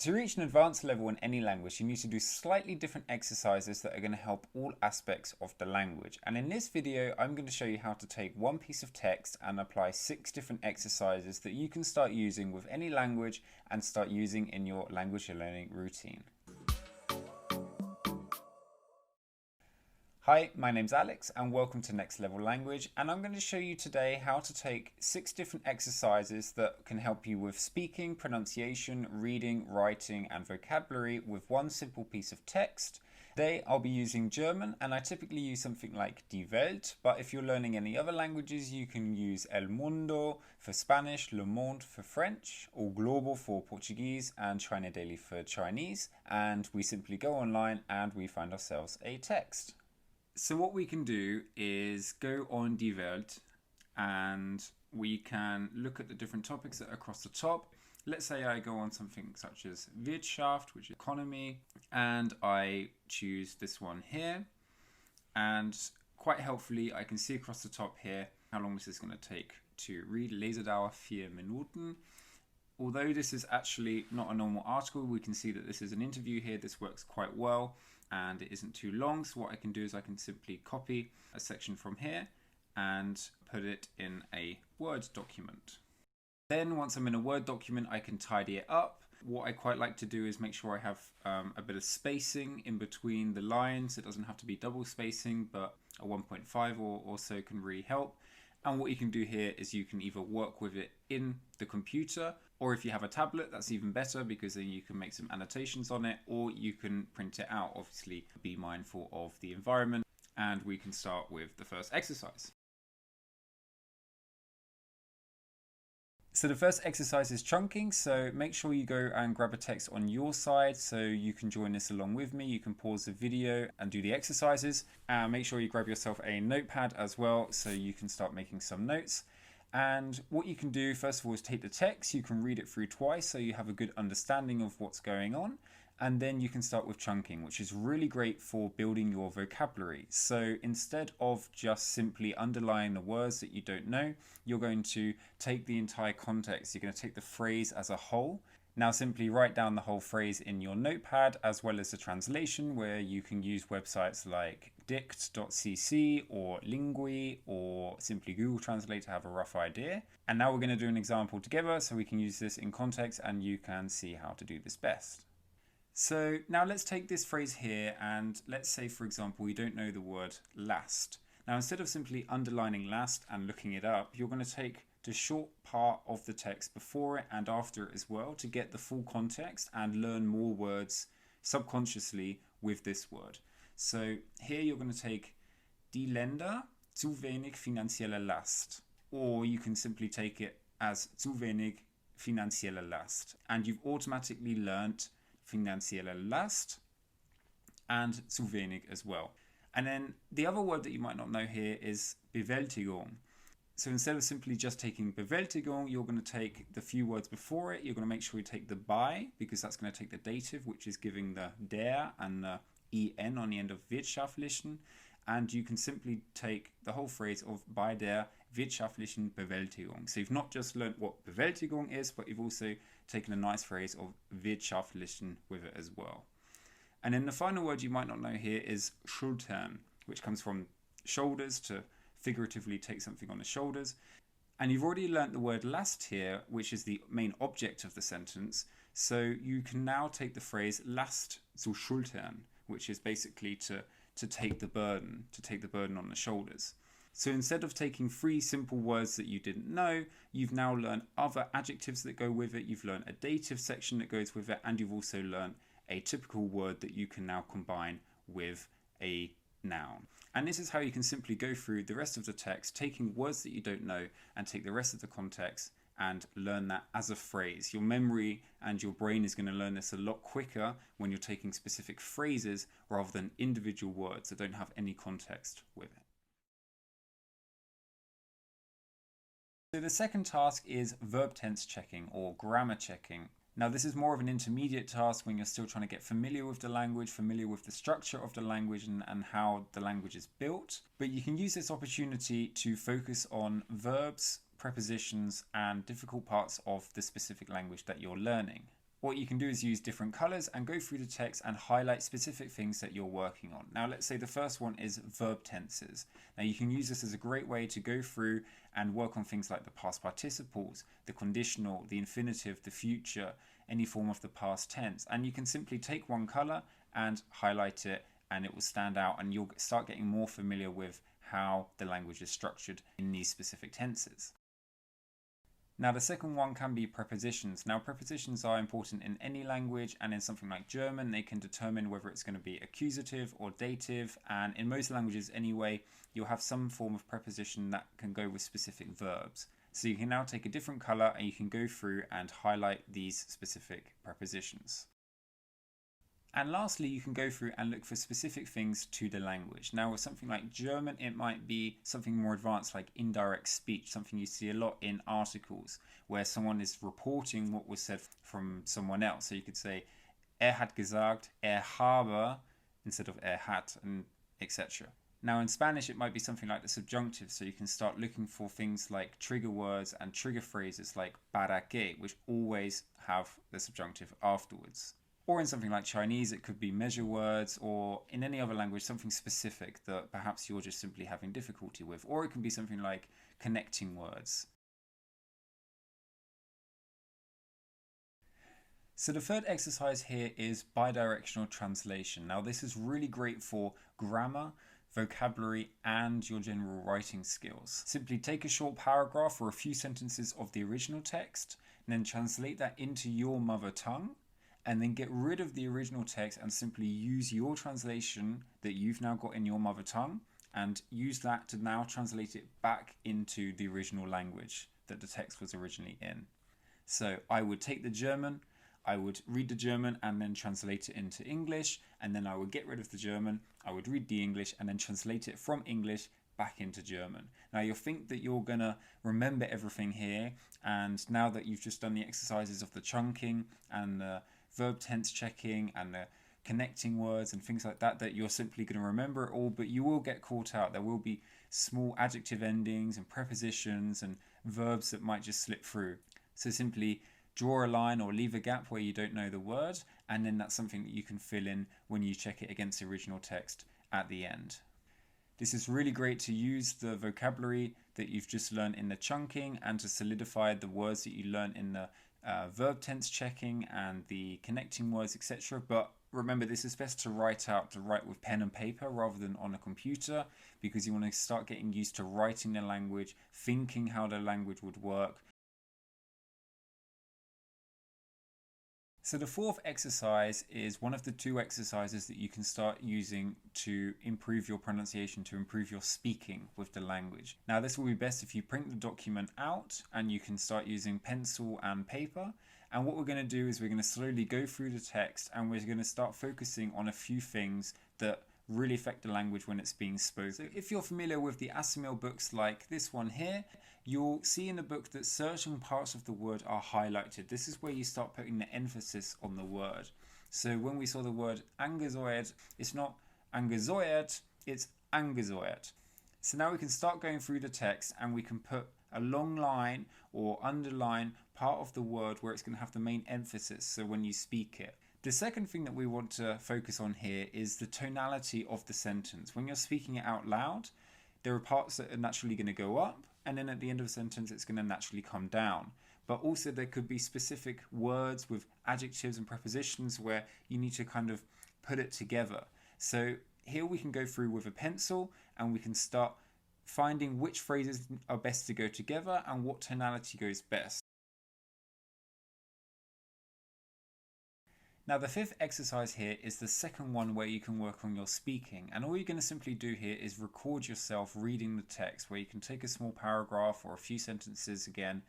To reach an advanced level in any language, you need to do slightly different exercises that are going to help all aspects of the language. And in this video, I'm going to show you how to take one piece of text and apply 6 different exercises that you can start using with any language and start using in your language learning routine. Hi, my name's Alex and welcome to Next Level Language, and I'm going to show you today how to take 6 different exercises that can help you with speaking, pronunciation, reading, writing and vocabulary with one simple piece of text. Today I'll be using German, and I typically use something like Die Welt, but if you're learning any other languages you can use El Mundo for Spanish, Le Monde for French, or Globo for Portuguese and China Daily for Chinese, and we simply go online and we find ourselves a text. So what we can do is go on Die Welt and we can look at the different topics that are across the top. Let's say I go on something such as Wirtschaft, which is economy, and I choose this one here. And quite helpfully, I can see across the top here how long this is going to take to read. Lesedauer 4 Minuten. Although this is actually not a normal article, we can see that this is an interview here. This works quite well and it isn't too long. So what I can do is I can simply copy a section from here and put it in a Word document. Then once I'm in a Word document, I can tidy it up. What I quite like to do is make sure I have a bit of spacing in between the lines. It doesn't have to be double spacing, but a 1.5 or so can really help. And what you can do here is you can either work with it in the computer, or if you have a tablet, that's even better because then you can make some annotations on it, or you can print it out. Obviously, be mindful of the environment, and we can start with the first exercise. So the first exercise is chunking, so make sure you go and grab a text on your side so you can join this along with me. You can pause the video and do the exercises, and make sure you grab yourself a notepad as well so you can start making some notes. And what you can do first of all is take the text. You can read it through twice so you have a good understanding of what's going on. And then you can start with chunking, which is really great for building your vocabulary. So instead of just simply underlining the words that you don't know, you're going to take the entire context. You're going to take the phrase as a whole. Now simply write down the whole phrase in your notepad, as well as the translation, where you can use websites like dict.cc or Lingui or simply Google Translate to have a rough idea. And now we're going to do an example together so we can use this in context and you can see how to do this best. So now let's take this phrase here and let's say, for example, we don't know the word last. Now instead of simply underlining last and looking it up, you're going to take the short part of the text before it and after it as well to get the full context and learn more words subconsciously with this word. So here you're going to take die Länder zu wenig finanzielle Last, or you can simply take it as zu wenig finanzielle Last, and you've automatically learnt finanzielle Last and zu wenig as well. And then the other word that you might not know here is Bewältigung. So instead of simply just taking Bewältigung, you're going to take the few words before it. You're going to make sure you take the bei, because that's going to take the dative, which is giving the der and the en on the end of wirtschaftlichen. And you can simply take the whole phrase of bei der wirtschaftlichen Bewältigung. So you've not just learnt what Bewältigung is, but you've also taken a nice phrase of wirtschaftlichen with it as well. And then the final word you might not know here is Schultern, which comes from shoulders, to figuratively take something on the shoulders. And you've already learnt the word last here, which is the main object of the sentence. So you can now take the phrase Last zu schultern, which is basically to take the burden on the shoulders. So instead of taking 3 simple words that you didn't know, you've now learned other adjectives that go with it, you've learned a dative section that goes with it, and you've also learned a typical word that you can now combine with a noun. And this is how you can simply go through the rest of the text, taking words that you don't know and take the rest of the context and learn that as a phrase. Your memory and your brain is going to learn this a lot quicker when you're taking specific phrases rather than individual words that don't have any context with it. So the second task is verb tense checking or grammar checking. Now this is more of an intermediate task when you're still trying to get familiar with the language, familiar with the structure of the language and how the language is built. But you can use this opportunity to focus on verbs, prepositions and difficult parts of the specific language that you're learning. what you can do is use different colors and go through the text and highlight specific things that you're working on. Now, let's say the first one is verb tenses. Now, you can use this as a great way to go through and work on things like the past participles, the conditional, the infinitive, the future, any form of the past tense. And you can simply take one color and highlight it, and it will stand out, and you'll start getting more familiar with how the language is structured in these specific tenses. Now, the second one can be prepositions. Now, prepositions are important in any language, and in something like German, they can determine whether it's going to be accusative or dative. And in most languages anyway, you'll have some form of preposition that can go with specific verbs. So you can now take a different color and you can go through and highlight these specific prepositions. And lastly, you can go through and look for specific things to the language. Now, with something like German, it might be something more advanced like indirect speech, something you see a lot in articles where someone is reporting what was said from someone else. So you could say, hat gesagt, habe, instead of hat, and etc. Now, in Spanish, it might be something like the subjunctive. So you can start looking for things like trigger words and trigger phrases like para qué, which always have the subjunctive afterwards. Or in something like Chinese, it could be measure words, or in any other language, something specific that perhaps you're just simply having difficulty with. Or it can be something like connecting words. So the third exercise here is bidirectional translation. Now, this is really great for grammar, vocabulary, and your general writing skills. Simply take a short paragraph or a few sentences of the original text, and then translate that into your mother tongue, and then get rid of the original text and simply use your translation that you've now got in your mother tongue and use that to now translate it back into the original language that the text was originally in. So I would take the German, I would read the German and then translate it into English, and then I would get rid of the German, I would read the English and then translate it from English back into German. Now, you'll think that you're going to remember everything here, and now that you've just done the exercises of the chunking and the verb tense checking and the connecting words and things like that, that you're simply going to remember it all, but you will get caught out. There will be small adjective endings and prepositions and verbs that might just slip through. So simply draw a line or leave a gap where you don't know the word, and then that's something that you can fill in when you check it against the original text at the end. This is really great to use the vocabulary that you've just learned in the chunking and to solidify the words that you learned in the verb tense checking and the connecting words, etc. But remember, this is best to write with pen and paper rather than on a computer, because you want to start getting used to writing the language, thinking how the language would work. So the fourth exercise is one of the two exercises that you can start using to improve your pronunciation, to improve your speaking with the language. Now, this will be best if you print the document out and you can start using pencil and paper. And what we're going to do is we're going to slowly go through the text and we're going to start focusing on a few things that really affect the language when it's being spoken. So if you're familiar with the Asimil books like this one here, you'll see in the book that certain parts of the word are highlighted. This is where you start putting the emphasis on the word. So when we saw the word angesäuert, it's not angesäuert, it's angesäuert. So now we can start going through the text and we can put a long line or underline part of the word where it's going to have the main emphasis, so when you speak it. The second thing that we want to focus on here is the tonality of the sentence. When you're speaking it out loud, there are parts that are naturally going to go up, and then at the end of a sentence it's going to naturally come down. But also there could be specific words with adjectives and prepositions where you need to kind of put it together. So here we can go through with a pencil and we can start finding which phrases are best to go together and what tonality goes best. Now, the fifth exercise here is the second one where you can work on your speaking, and all you're going to simply do here is record yourself reading the text, where you can take a small paragraph or a few sentences again,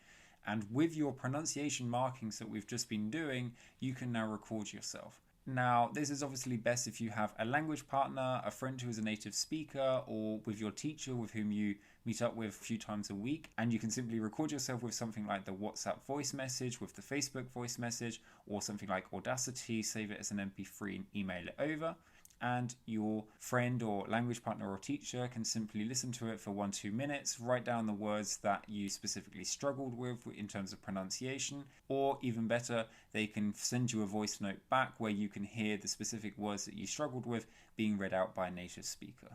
and with your pronunciation markings that we've just been doing, you can now record yourself. Now, this is obviously best if you have a language partner, a friend who is a native speaker, or with your teacher with whom you meet up with a few times a week. And you can simply record yourself with something like the WhatsApp voice message, with the Facebook voice message, or something like Audacity, save it as an MP3 and email it over. and your friend or language partner or teacher can simply listen to it for 1-2 minutes, write down the words that you specifically struggled with in terms of pronunciation, or even better, they can send you a voice note back where you can hear the specific words that you struggled with being read out by a native speaker.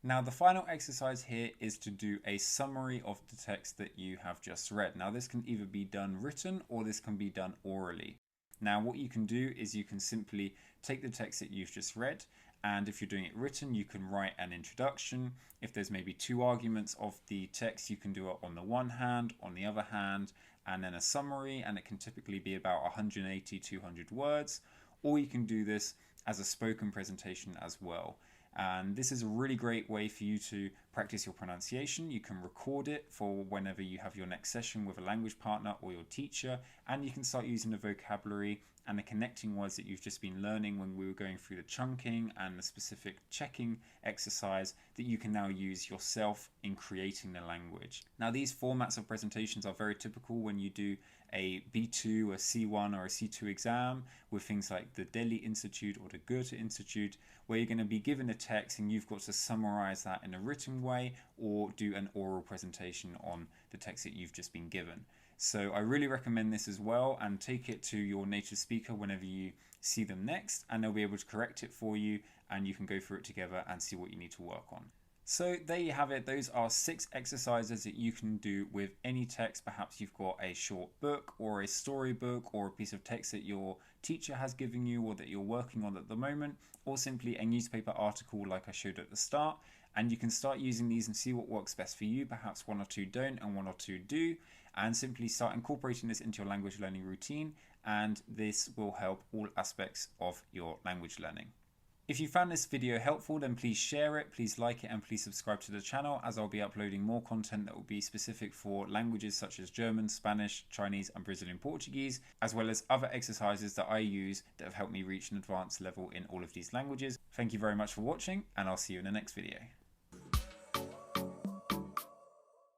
Now, the final exercise here is to do a summary of the text that you have just read. Now, this can either be done written or this can be done orally. Now, what you can do is you can simply take the text that you've just read, and if you're doing it written, you can write an introduction. If there's maybe 2 arguments of the text, you can do it on the one hand, on the other hand, and then a summary, and it can typically be about 180-200 words, or you can do this as a spoken presentation as well. And this is a really great way for you to practice your pronunciation. You can record it for whenever you have your next session with a language partner or your teacher, and you can start using the vocabulary and the connecting words that you've just been learning when we were going through the chunking and the specific checking exercise that you can now use yourself in creating the language. Now, these formats of presentations are very typical when you do a B2, a C1 or a C2 exam with things like the Delhi Institute or the Goethe Institute, where you're going to be given a text and you've got to summarize that in a written way or do an oral presentation on the text that you've just been given. So I really recommend this as well, and take it to your native speaker whenever you see them next, and they'll be able to correct it for you, and you can go through it together and see what you need to work on. So there you have it. Those are 6 exercises that you can do with any text. Perhaps you've got a short book or a storybook or a piece of text that your teacher has given you or that you're working on at the moment, or simply a newspaper article like I showed at the start. And you can start using these and see what works best for you. Perhaps 1 or 2 don't and 1 or 2 do, and simply start incorporating this into your language learning routine, and this will help all aspects of your language learning. If you found this video helpful, then please share it, please like it, and please subscribe to the channel, as I'll be uploading more content that will be specific for languages such as German, Spanish, Chinese, and Brazilian Portuguese, as well as other exercises that I use that have helped me reach an advanced level in all of these languages. Thank you very much for watching, and I'll see you in the next video.